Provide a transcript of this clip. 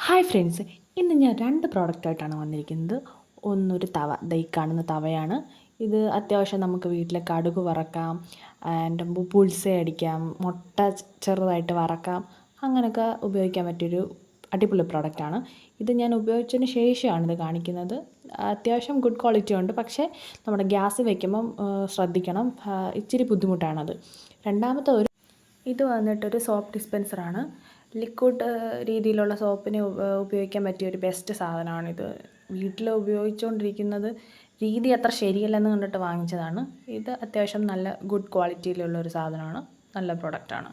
Hi friends, ഇന്ന് ഞാൻ രണ്ട് പ്രോഡക്റ്റായിട്ടാണ് വന്നിരിക്കുന്നത്. ഒന്നൊരു തവ, ദേ ഈ കാണുന്ന തവയാണ്. ഇത് അത്യാവശ്യം നമുക്ക് വീട്ടിലെ കടുക് വറക്കാം, ആൻഡ് ബുൾസൈ അടിക്കാം, മുട്ട ചെറുതായിട്ട് വറക്കാം, അങ്ങനെയൊക്കെ ഉപയോഗിക്കാൻ പറ്റിയൊരു അടിപൊളി പ്രോഡക്റ്റാണ്. ഇത് ഞാൻ ഉപയോഗിച്ചതിന് ശേഷമാണ് ഇത് കാണിക്കുന്നത്. അത്യാവശ്യം ഗുഡ് ക്വാളിറ്റി ഉണ്ട്, പക്ഷേ നമ്മുടെ ഗ്യാസ് വയ്ക്കുമ്പം ശ്രദ്ധിക്കണം, ഇച്ചിരി ബുദ്ധിമുട്ടാണത്. രണ്ടാമത്തെ ഇത് വന്നിട്ടൊരു സോപ്പ് ഡിസ്പെൻസറാണ്. ലിക്വിഡ് രീതിയിലുള്ള സോപ്പിന് ഉപയോഗിക്കാൻ പറ്റിയ ഒരു ബെസ്റ്റ് സാധനമാണിത്. വീട്ടിൽ ഉപയോഗിച്ചുകൊണ്ടിരിക്കുന്നത് രീതി അത്ര ശരിയല്ലെന്ന് കണ്ടിട്ട് വാങ്ങിച്ചതാണ്. ഇത് അത്യാവശ്യം നല്ല ഗുഡ് ക്വാളിറ്റിയിലുള്ളൊരു സാധനമാണ്, നല്ല പ്രൊഡക്റ്റാണ്.